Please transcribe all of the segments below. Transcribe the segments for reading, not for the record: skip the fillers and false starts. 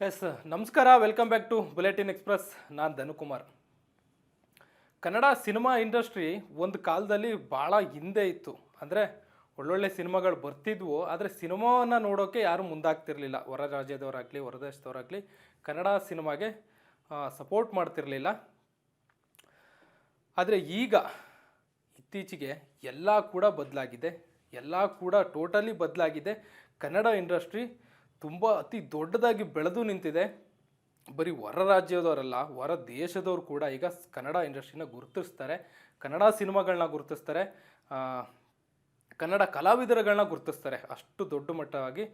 S ನಮಸ್ಕಾರ, welcome back to bulletin express. ನಾನು Dhanukumar. Kannada cinema industry ಒಂದು ಕಾಲದಲ್ಲಿ ಭಾಳ ಹಿಂದೆ ಇತ್ತು. ಅಂದರೆ ಒಳ್ಳೊಳ್ಳೆ ಸಿನಿಮಾಗಳು ಬರ್ತಿದ್ವು, ಆದರೆ ಸಿನಿಮಾವನ್ನು ನೋಡೋಕ್ಕೆ ಯಾರು ಮುಂದಾಗ್ತಿರ್ಲಿಲ್ಲ. ಹೊರ ರಾಜ್ಯದವರಾಗಲಿ ಹೊರ ದೇಶದವರಾಗಲಿ ಕನ್ನಡ ಸಿನಿಮಾಗೆ ಸಪೋರ್ಟ್ ಮಾಡ್ತಿರಲಿಲ್ಲ. ಆದರೆ ಈಗ ಇತ್ತೀಚೆಗೆ ಎಲ್ಲ ಕೂಡ ಬದಲಾಗಿದೆ, ಎಲ್ಲ ಕೂಡ ಟೋಟಲಿ ಬದಲಾಗಿದೆ. ಕನ್ನಡ ಇಂಡಸ್ಟ್ರಿ ತುಂಬ ಅತಿ ದೊಡ್ಡದಾಗಿ ಬೆಳೆದು ನಿಂತಿದೆ. ಬರೀ ಹೊರ ರಾಜ್ಯದವರಲ್ಲ, ಹೊರ ದೇಶದವರು ಕೂಡ ಈಗ ಕನ್ನಡ ಇಂಡಸ್ಟ್ರಿನ ಗುರುತಿಸ್ತಾರೆ, ಕನ್ನಡ ಸಿನಿಮಾಗಳನ್ನ ಗುರುತಿಸ್ತಾರೆ, ಕನ್ನಡ ಕಲಾವಿದರುಗಳನ್ನ ಗುರುತಿಸ್ತಾರೆ. ಅಷ್ಟು ದೊಡ್ಡ ಮಟ್ಟವಾಗಿ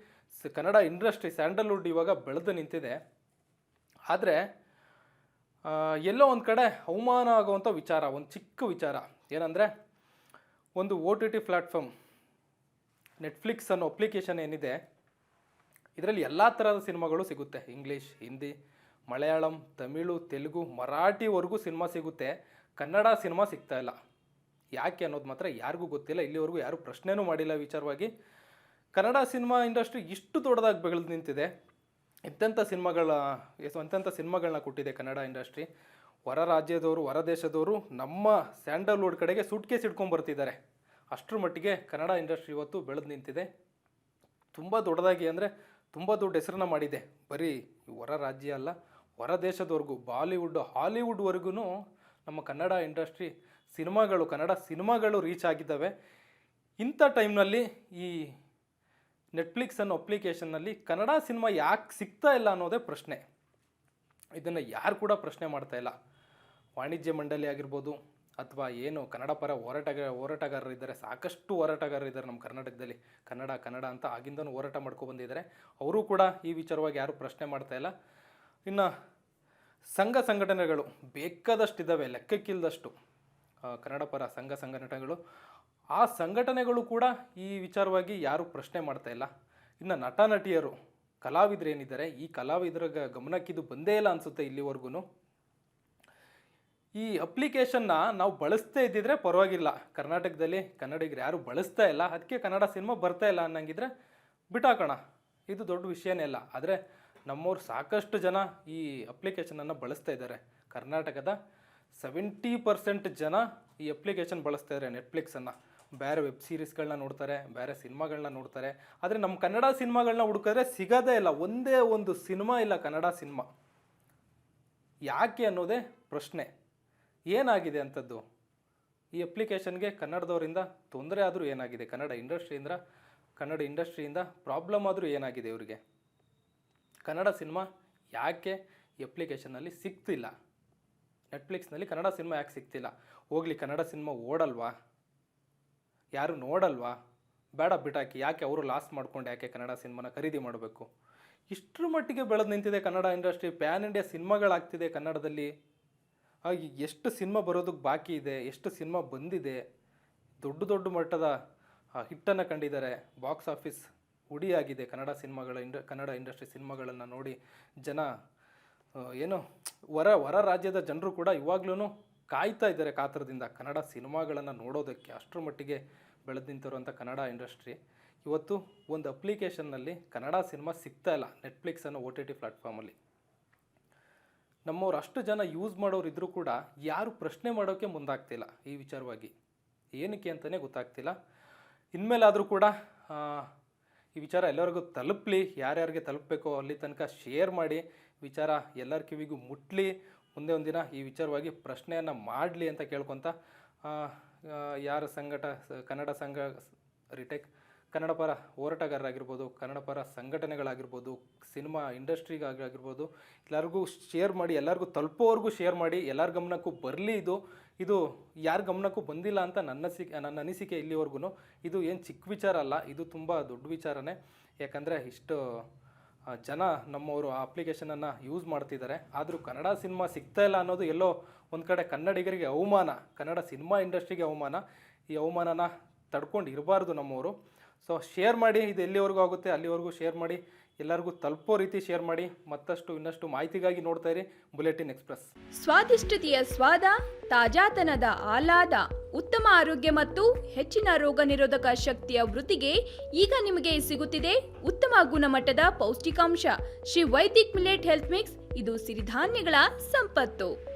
ಕನ್ನಡ ಇಂಡಸ್ಟ್ರಿ ಸ್ಯಾಂಡಲ್ವುಡ್ ಇವಾಗ ಬೆಳೆದು ನಿಂತಿದೆ. ಆದರೆ ಎಲ್ಲೋ ಒಂದು ಕಡೆ ಅವಮಾನ ಆಗುವಂಥ ವಿಚಾರ, ಒಂದು ಚಿಕ್ಕ ವಿಚಾರ ಏನಂದರೆ, ಒಂದು OTT ಪ್ಲ್ಯಾಟ್ಫಾರ್ಮ್ ನೆಟ್ಫ್ಲಿಕ್ಸ್ ಅನ್ನೋ ಅಪ್ಲಿಕೇಶನ್ ಏನಿದೆ, ಇದರಲ್ಲಿ ಎಲ್ಲ ಥರದ ಸಿನಿಮಾಗಳು ಸಿಗುತ್ತೆ. ಇಂಗ್ಲೀಷ್, ಹಿಂದಿ, ಮಲಯಾಳಂ, ತಮಿಳು, ತೆಲುಗು, ಮರಾಠಿವರೆಗೂ ಸಿನಿಮಾ ಸಿಗುತ್ತೆ. ಕನ್ನಡ ಸಿನಿಮಾ ಸಿಗ್ತಾಯಿಲ್ಲ. ಯಾಕೆ ಅನ್ನೋದು ಮಾತ್ರ ಯಾರಿಗೂ ಗೊತ್ತಿಲ್ಲ. ಇಲ್ಲಿವರೆಗೂ ಯಾರೂ ಪ್ರಶ್ನೆನೂ ಮಾಡಿಲ್ಲ ವಿಚಾರವಾಗಿ. ಕನ್ನಡ ಸಿನಿಮಾ ಇಂಡಸ್ಟ್ರಿ ಇಷ್ಟು ದೊಡ್ಡದಾಗಿ ಬೆಳೆದು ನಿಂತಿದೆ. ಎಂತೆಂಥ ಸಿನಿಮಾಗಳನ್ನ ಕೊಟ್ಟಿದೆ ಕನ್ನಡ ಇಂಡಸ್ಟ್ರಿ. ಹೊರ ರಾಜ್ಯದವರು, ಹೊರ ದೇಶದವರು ನಮ್ಮ ಸ್ಯಾಂಡಲ್ವುಡ್ ಕಡೆಗೆ ಸೂಟ್ಕೇಸ್ ಇಟ್ಕೊಂಡ್ಬರ್ತಿದ್ದಾರೆ. ಅಷ್ಟರ ಮಟ್ಟಿಗೆ ಕನ್ನಡ ಇಂಡಸ್ಟ್ರಿ ಇವತ್ತು ಬೆಳೆದು ನಿಂತಿದೆ. ತುಂಬ ದೊಡ್ಡದಾಗಿ ಅಂದರೆ ತುಂಬ ದೊಡ್ಡ ಹೆಸರನ್ನ ಮಾಡಿದೆ. ಬರೀ ಹೊರ ರಾಜ್ಯ ಅಲ್ಲ, ಹೊರ ದೇಶದವರೆಗೂ, ಬಾಲಿವುಡ್, ಹಾಲಿವುಡ್ವರೆಗೂ ನಮ್ಮ ಕನ್ನಡ ಇಂಡಸ್ಟ್ರಿ ಕನ್ನಡ ಸಿನಿಮಾಗಳು ರೀಚ್ ಆಗಿದ್ದಾವೆ. ಇಂಥ ಟೈಮ್ನಲ್ಲಿ ಈ ನೆಟ್ಫ್ಲಿಕ್ಸ್ ಅನ್ನೋ ಅಪ್ಲಿಕೇಶನ್ನಲ್ಲಿ ಕನ್ನಡ ಸಿನಿಮಾ ಯಾಕೆ ಸಿಗ್ತಾ ಇಲ್ಲ ಅನ್ನೋದೇ ಪ್ರಶ್ನೆ. ಇದನ್ನು ಯಾರು ಕೂಡ ಪ್ರಶ್ನೆ ಮಾಡ್ತಾಯಿಲ್ಲ. ವಾಣಿಜ್ಯ ಮಂಡಳಿ ಆಗಿರ್ಬೋದು, ಅಥವಾ ಏನು ಕನ್ನಡ ಪರ ಹೋರಾಟಗಾರರು ಇದ್ದಾರೆ, ಸಾಕಷ್ಟು ಹೋರಾಟಗಾರರು ಇದ್ದಾರೆ ನಮ್ಮ ಕರ್ನಾಟಕದಲ್ಲಿ. ಕನ್ನಡ ಅಂತ ಆಗಿಂದನೂ ಹೋರಾಟ ಮಾಡ್ಕೊಬಂದಿದ್ದಾರೆ. ಅವರು ಕೂಡ ಈ ವಿಚಾರವಾಗಿ ಯಾರೂ ಪ್ರಶ್ನೆ ಮಾಡ್ತಾಯಿಲ್ಲ. ಇನ್ನು ಸಂಘ ಸಂಘಟನೆಗಳು ಬೇಕಾದಷ್ಟಿದ್ದಾವೆ, ಲೆಕ್ಕಕ್ಕಿಲ್ಲದಷ್ಟು ಕನ್ನಡ ಪರ ಸಂಘಟನೆಗಳು. ಆ ಸಂಘಟನೆಗಳು ಕೂಡ ಈ ವಿಚಾರವಾಗಿ ಯಾರೂ ಪ್ರಶ್ನೆ ಮಾಡ್ತಾಯಿಲ್ಲ. ಇನ್ನು ನಟ ನಟಿಯರು, ಕಲಾವಿದರು ಏನಿದ್ದಾರೆ, ಈ ಕಲಾವಿದರ ಗಮನಕ್ಕಿದು ಬಂದೇ ಇಲ್ಲ ಅನಿಸುತ್ತೆ ಇಲ್ಲಿವರೆಗೂ. ಈ ಅಪ್ಲಿಕೇಶನ್ನ ನಾವು ಬಳಸ್ತೇ ಇದ್ದಿದ್ರೆ ಪರವಾಗಿಲ್ಲ. ಕರ್ನಾಟಕದಲ್ಲಿ ಕನ್ನಡಿಗರು ಯಾರು ಬಳಸ್ತಾ ಇಲ್ಲ, ಅದಕ್ಕೆ ಕನ್ನಡ ಸಿನಿಮಾ ಬರ್ತಾ ಇಲ್ಲ ಅನ್ನಂಗಿದ್ರೆ ಬಿಟ್ಟಾಕೋಣ, ಇದು ದೊಡ್ಡ ವಿಷಯನೇ ಇಲ್ಲ. ಆದರೆ ನಮ್ಮವ್ರು ಸಾಕಷ್ಟು ಜನ ಈ ಅಪ್ಲಿಕೇಶನನ್ನು ಬಳಸ್ತಾ ಇದ್ದಾರೆ. ಕರ್ನಾಟಕದ 70% ಜನ ಈ ಅಪ್ಲಿಕೇಶನ್ ಬಳಸ್ತಾ ಇದ್ದಾರೆ, ನೆಟ್ಫ್ಲಿಕ್ಸನ್ನು. ಬೇರೆ ವೆಬ್ ಸೀರೀಸ್ಗಳನ್ನ ನೋಡ್ತಾರೆ, ಬೇರೆ ಸಿನಿಮಾಗಳನ್ನ ನೋಡ್ತಾರೆ. ಆದರೆ ನಮ್ಮ ಕನ್ನಡ ಸಿನಿಮಾಗಳನ್ನ ಹುಡುಕಿದ್ರೆ ಸಿಗೋದೇ ಇಲ್ಲ. ಒಂದೇ ಒಂದು ಸಿನಿಮಾ ಇಲ್ಲ ಕನ್ನಡ ಸಿನಿಮಾ. ಯಾಕೆ ಅನ್ನೋದೇ ಪ್ರಶ್ನೆ. ಏನಾಗಿದೆ ಅಂಥದ್ದು? ಈ ಅಪ್ಲಿಕೇಶನ್ಗೆ ಕನ್ನಡದವರಿಂದ ತೊಂದರೆ ಆದರೂ ಏನಾಗಿದೆ? ಕನ್ನಡ ಇಂಡಸ್ಟ್ರಿಯಿಂದ ಪ್ರಾಬ್ಲಮ್ ಆದರೂ ಏನಾಗಿದೆ ಇವರಿಗೆ? ಕನ್ನಡ ಸಿನಿಮಾ ಯಾಕೆ ಈ ಅಪ್ಲಿಕೇಶನ್ನಲ್ಲಿ ಸಿಗ್ತಿಲ್ಲ? ನೆಟ್ಫ್ಲಿಕ್ಸ್ನಲ್ಲಿ ಕನ್ನಡ ಸಿನಿಮಾ ಯಾಕೆ ಸಿಗ್ತಿಲ್ಲ? ಹೋಗಲಿ, ಕನ್ನಡ ಸಿನಿಮಾ ಓಡಲ್ವಾ? ಯಾರು ನೋಡಲ್ವಾ? ಬೇಡ, ಬಿಟ್ಟಾಕಿ. ಯಾಕೆ ಅವರು ಲಾಸ್ ಮಾಡ್ಕೊಂಡು ಯಾಕೆ ಕನ್ನಡ ಸಿನಿಮಾನ ಖರೀದಿ ಮಾಡಬೇಕು? ಇಷ್ಟರ ಮಟ್ಟಿಗೆ ಬೆಳೆದು ನಿಂತಿದೆ ಕನ್ನಡ ಇಂಡಸ್ಟ್ರಿ. ಪ್ಯಾನ್ ಇಂಡಿಯಾ ಸಿನಿಮಾಗಳಾಗ್ತಿದೆ ಕನ್ನಡದಲ್ಲಿ. ಎಷ್ಟು ಸಿನಿಮಾ ಬರೋದಕ್ಕೆ ಬಾಕಿ ಇದೆ, ಎಷ್ಟು ಸಿನಿಮಾ ಬಂದಿದೆ, ದೊಡ್ಡ ಮಟ್ಟದ ಹಿಟ್ಟನ್ನು ಕಂಡಿದ್ದಾರೆ. ಬಾಕ್ಸ್ ಆಫೀಸ್ ಹುಡಿಯಾಗಿದೆ ಕನ್ನಡ ಇಂಡಸ್ಟ್ರಿ ಸಿನಿಮಾಗಳನ್ನು ನೋಡಿ ಜನ. ಹೊರ ರಾಜ್ಯದ ಜನರು ಕೂಡ ಇವಾಗ್ಲೂ ಕಾಯ್ತಾ ಇದ್ದಾರೆ ಕಾತರದಿಂದ ಕನ್ನಡ ಸಿನಿಮಾಗಳನ್ನು ನೋಡೋದಕ್ಕೆ. ಅಷ್ಟರ ಮಟ್ಟಿಗೆ ಬೆಳೆದು ನಿಂತಿರುವಂಥ ಕನ್ನಡ ಇಂಡಸ್ಟ್ರಿ ಇವತ್ತು ಒಂದು ಅಪ್ಲಿಕೇಶನ್ನಲ್ಲಿ ಕನ್ನಡ ಸಿನಿಮಾ ಸಿಗ್ತಾ ಇಲ್ಲ, ನೆಟ್ಫ್ಲಿಕ್ಸ್ ಅನ್ನೋ OTT ಪ್ಲ್ಯಾಟ್ಫಾರ್ಮಲ್ಲಿ. ನಮ್ಮವ್ರು ಅಷ್ಟು ಜನ ಯೂಸ್ ಮಾಡೋರು ಇದ್ದರೂ ಕೂಡ ಯಾರು ಪ್ರಶ್ನೆ ಮಾಡೋಕ್ಕೆ ಮುಂದಾಗ್ತಿಲ್ಲ ಈ ವಿಚಾರವಾಗಿ. ಏನಕ್ಕೆ ಅಂತಲೇ ಗೊತ್ತಾಗ್ತಿಲ್ಲ. ಇನ್ಮೇಲಾದರೂ ಕೂಡ ಈ ವಿಚಾರ ಎಲ್ಲರಿಗೂ ತಲುಪಲಿ. ಯಾರ್ಯಾರಿಗೆ ತಲುಪಬೇಕೋ ಅಲ್ಲಿ ತನಕ ಶೇರ್ ಮಾಡಿ, ವಿಚಾರ ಎಲ್ಲರ ಕಿವಿಗೂ ಮುಟ್ಲಿ. ಮುಂದೆ ಒಂದಿನ ಈ ವಿಚಾರವಾಗಿ ಪ್ರಶ್ನೆಯನ್ನು ಮಾಡಲಿ ಅಂತ ಕೇಳ್ಕೊತ, ಯಾರ ಕನ್ನಡ ಸಂಘ ಕನ್ನಡ ಪರ ಹೋರಾಟಗಾರರಾಗಿರ್ಬೋದು, ಕನ್ನಡ ಪರ ಸಂಘಟನೆಗಳಾಗಿರ್ಬೋದು, ಸಿನಿಮಾ ಇಂಡಸ್ಟ್ರಿಗಾಗಿರ್ಬೋದು, ಎಲ್ಲರಿಗೂ ಶೇರ್ ಮಾಡಿ, ಎಲ್ಲರಿಗೂ ತಲುಪೋವರೆಗೂ ಶೇರ್ ಮಾಡಿ, ಎಲ್ಲರ ಗಮನಕ್ಕೂ ಬರಲಿ. ಇದು ಯಾರ ಗಮನಕ್ಕೂ ಬಂದಿಲ್ಲ ಅಂತ ನನ್ನ ಅನಿಸಿಕೆ ಇಲ್ಲಿವರೆಗೂ. ಇದು ಏನು ಚಿಕ್ಕ ವಿಚಾರ ಅಲ್ಲ, ಇದು ತುಂಬ ದೊಡ್ಡ ವಿಚಾರನೇ. ಯಾಕಂದರೆ ಇಷ್ಟು ಜನ ನಮ್ಮವರು ಆ ಅಪ್ಲಿಕೇಶನನ್ನು ಯೂಸ್ ಮಾಡ್ತಿದ್ದಾರೆ. ಆದರೂ ಕನ್ನಡ ಸಿನಿಮಾ ಸಿಗ್ತಾ ಇಲ್ಲ ಅನ್ನೋದು ಎಲ್ಲೋ ಒಂದು ಕಡೆ ಕನ್ನಡಿಗರಿಗೆ ಅವಮಾನ, ಕನ್ನಡ ಸಿನಿಮಾ ಇಂಡಸ್ಟ್ರಿಗೆ ಅವಮಾನ. ಈ ಅವಮಾನನ ತಡ್ಕೊಂಡು ಇರಬಾರ್ದು ನಮ್ಮವರು. ಸೊ ಶೇರ್ ಮಾಡಿ, ಇದು ಎಲ್ಲಿವರೆಗೂ ಆಗುತ್ತೆ ಅಲ್ಲಿವರೆಗೂ ಶೇರ್ ಮಾಡಿ. ಎಲ್ಲರಿಗೂ ತಲುಪೋ ರೀತಿ ಶೇರ್ ಮಾಡಿ. ಮತ್ತಷ್ಟು ಇನ್ನಷ್ಟು ಮಾಹಿತಿಗಾಗಿ ನೋಡ್ತಾ ಇರಿ ಬುಲೆಟಿನ್ ಎಕ್ಸ್ಪ್ರೆಸ್. ಸ್ವಾದಿಷ್ಟತೆಯ ಸ್ವಾದ, ತಾಜಾತನದ ಆಹ್ಲಾದ, ಉತ್ತಮ ಆರೋಗ್ಯ ಮತ್ತು ಹೆಚ್ಚಿನ ರೋಗ ನಿರೋಧಕ ಶಕ್ತಿಯ ವೃದ್ಧಿಗೆ ಈಗ ನಿಮಗೆ ಸಿಗುತ್ತಿದೆ ಉತ್ತಮ ಗುಣಮಟ್ಟದ ಪೌಷ್ಟಿಕಾಂಶ Shri Vaidik millet health mix. ಇದು ಸಿರಿಧಾನ್ಯಗಳ ಸಂಪತ್ತು.